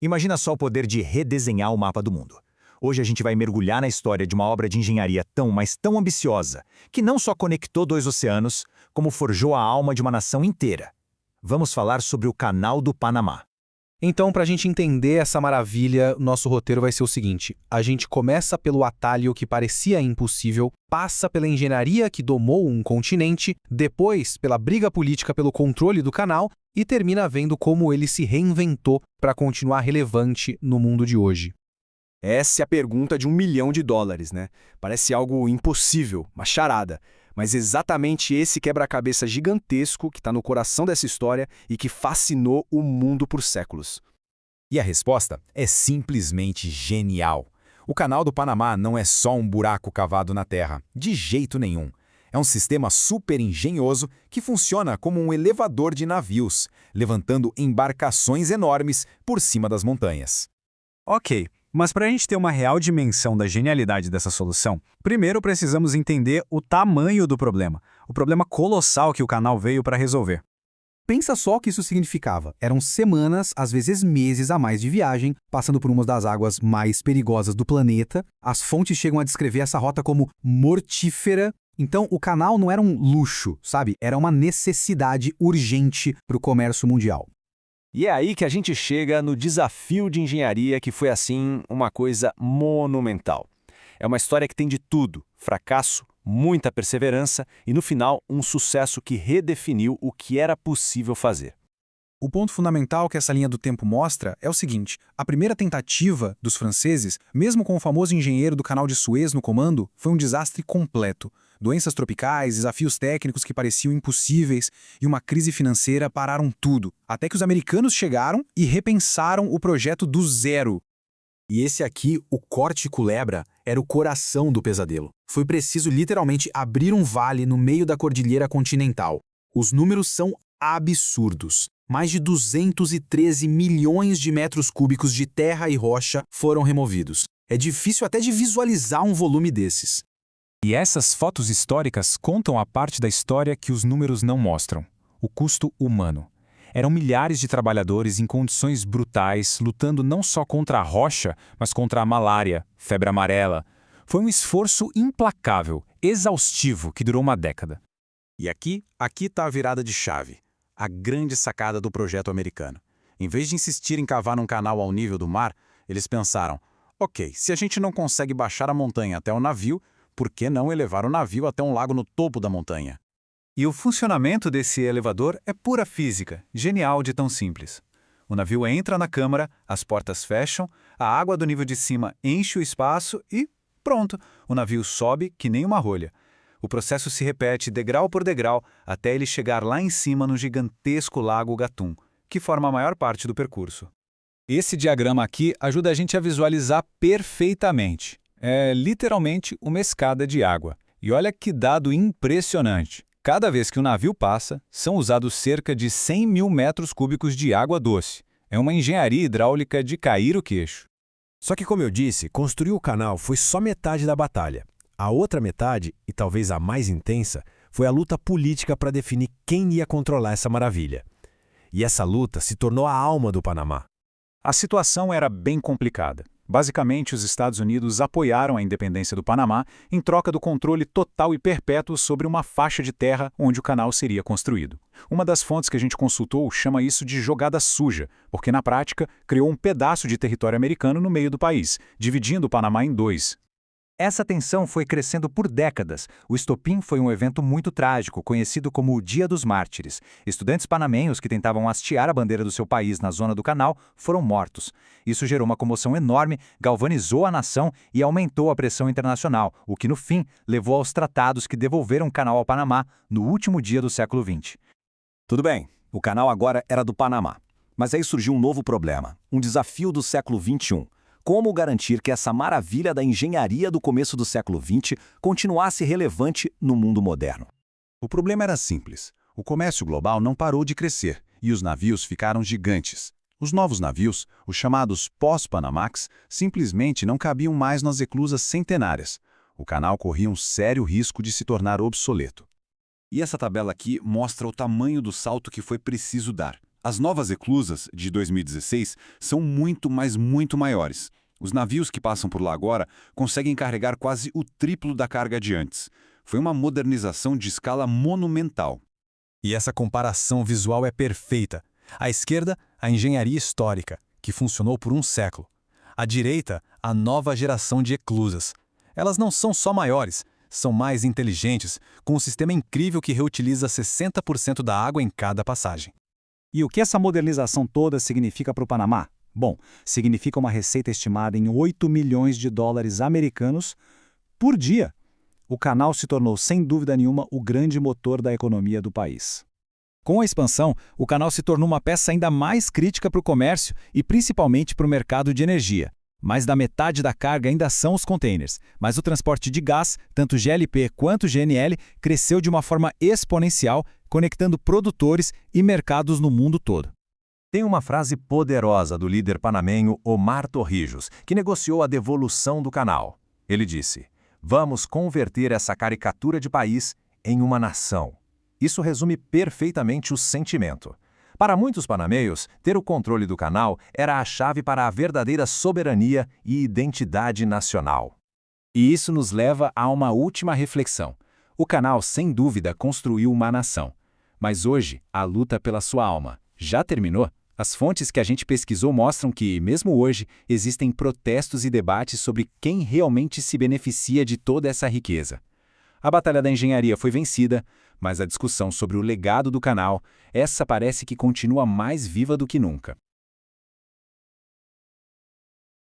Imagina só o poder de redesenhar o mapa do mundo. Hoje a gente vai mergulhar na história de uma obra de engenharia tão, mas tão ambiciosa, que não só conectou dois oceanos, como forjou a alma de uma nação inteira. Vamos falar sobre o Canal do Panamá. Então, para a gente entender essa maravilha, nosso roteiro vai ser o seguinte: a gente começa pelo atalho que parecia impossível, passa pela engenharia que domou um continente, depois pela briga política pelo controle do canal e termina vendo como ele se reinventou para continuar relevante no mundo de hoje. Essa é a pergunta de $1 milhão, né? Parece algo impossível, uma charada. Mas exatamente esse quebra-cabeça gigantesco que está no coração dessa história e que fascinou o mundo por séculos. E a resposta é simplesmente genial. O Canal do Panamá não é só um buraco cavado na terra, de jeito nenhum. É um sistema super engenhoso que funciona como um elevador de navios, levantando embarcações enormes por cima das montanhas. Ok, mas para a gente ter uma real dimensão da genialidade dessa solução, primeiro precisamos entender o tamanho do problema, o problema colossal que o canal veio para resolver. Pensa só o que isso significava. Eram semanas, às vezes meses a mais de viagem, passando por uma das águas mais perigosas do planeta. As fontes chegam a descrever essa rota como mortífera. Então, o canal não era um luxo, sabe? Era uma necessidade urgente para o comércio mundial. E é aí que a gente chega no desafio de engenharia que foi, assim, uma coisa monumental. É uma história que tem de tudo: fracasso, muita perseverança e, no final, um sucesso que redefiniu o que era possível fazer. O ponto fundamental que essa linha do tempo mostra é o seguinte: a primeira tentativa dos franceses, mesmo com o famoso engenheiro do Canal de Suez no comando, foi um desastre completo. Doenças tropicais, desafios técnicos que pareciam impossíveis e uma crise financeira pararam tudo, até que os americanos chegaram e repensaram o projeto do zero. E esse aqui, o Corte Culebra, era o coração do pesadelo. Foi preciso literalmente abrir um vale no meio da cordilheira continental. Os números são absurdos. Mais de 213 milhões de metros cúbicos de terra e rocha foram removidos. É difícil até de visualizar um volume desses. E essas fotos históricas contam a parte da história que os números não mostram: o custo humano. Eram milhares de trabalhadores em condições brutais, lutando não só contra a rocha, mas contra a malária, febre amarela. Foi um esforço implacável, exaustivo, que durou uma década. E aqui está a virada de chave, a grande sacada do projeto americano. Em vez de insistir em cavar um canal ao nível do mar, eles pensaram: ok, se a gente não consegue baixar a montanha até o navio, por que não elevar o navio até um lago no topo da montanha? E o funcionamento desse elevador é pura física, genial de tão simples. O navio entra na câmara, as portas fecham, a água do nível de cima enche o espaço e pronto, o navio sobe que nem uma rolha. O processo se repete degrau por degrau até ele chegar lá em cima no gigantesco lago Gatun, que forma a maior parte do percurso. Esse diagrama aqui ajuda a gente a visualizar perfeitamente. É literalmente uma escada de água. E olha que dado impressionante. Cada vez que o navio passa, são usados cerca de 100 mil metros cúbicos de água doce. É uma engenharia hidráulica de cair o queixo. Só que, como eu disse, construir o canal foi só metade da batalha. A outra metade, e talvez a mais intensa, foi a luta política para definir quem ia controlar essa maravilha. E essa luta se tornou a alma do Panamá. A situação era bem complicada. Basicamente, os Estados Unidos apoiaram a independência do Panamá em troca do controle total e perpétuo sobre uma faixa de terra onde o canal seria construído. Uma das fontes que a gente consultou chama isso de jogada suja, porque na prática criou um pedaço de território americano no meio do país, dividindo o Panamá em dois. Essa tensão foi crescendo por décadas. O estopim foi um evento muito trágico, conhecido como o Dia dos Mártires. Estudantes panamenhos que tentavam hastear a bandeira do seu país na zona do canal foram mortos. Isso gerou uma comoção enorme, galvanizou a nação e aumentou a pressão internacional, o que, no fim, levou aos tratados que devolveram o canal ao Panamá no último dia do século XX. Tudo bem, o canal agora era do Panamá. Mas aí surgiu um novo problema, um desafio do século XXI. Como garantir que essa maravilha da engenharia do começo do século XX continuasse relevante no mundo moderno? O problema era simples. O comércio global não parou de crescer e os navios ficaram gigantes. Os novos navios, os chamados pós-Panamax, simplesmente não cabiam mais nas eclusas centenárias. O canal corria um sério risco de se tornar obsoleto. E essa tabela aqui mostra o tamanho do salto que foi preciso dar. As novas eclusas, de 2016, são muito, mas muito maiores. Os navios que passam por lá agora conseguem carregar quase o triplo da carga de antes. Foi uma modernização de escala monumental. E essa comparação visual é perfeita. À esquerda, a engenharia histórica, que funcionou por um século. À direita, a nova geração de eclusas. Elas não são só maiores, são mais inteligentes, com um sistema incrível que reutiliza 60% da água em cada passagem. E o que essa modernização toda significa para o Panamá? Bom, significa uma receita estimada em 8 milhões de dólares americanos por dia. O canal se tornou, sem dúvida nenhuma, o grande motor da economia do país. Com a expansão, o canal se tornou uma peça ainda mais crítica para o comércio e principalmente para o mercado de energia. Mais da metade da carga ainda são os containers, mas o transporte de gás, tanto GLP quanto GNL, cresceu de uma forma exponencial, conectando produtores e mercados no mundo todo. Tem uma frase poderosa do líder panamenho Omar Torrijos, que negociou a devolução do canal. Ele disse: "Vamos converter essa caricatura de país em uma nação." Isso resume perfeitamente o sentimento. Para muitos panameios, ter o controle do canal era a chave para a verdadeira soberania e identidade nacional. E isso nos leva a uma última reflexão. O canal, sem dúvida, construiu uma nação. Mas hoje, a luta pela sua alma já terminou? As fontes que a gente pesquisou mostram que, mesmo hoje, existem protestos e debates sobre quem realmente se beneficia de toda essa riqueza. A batalha da engenharia foi vencida, mas a discussão sobre o legado do canal, essa parece que continua mais viva do que nunca.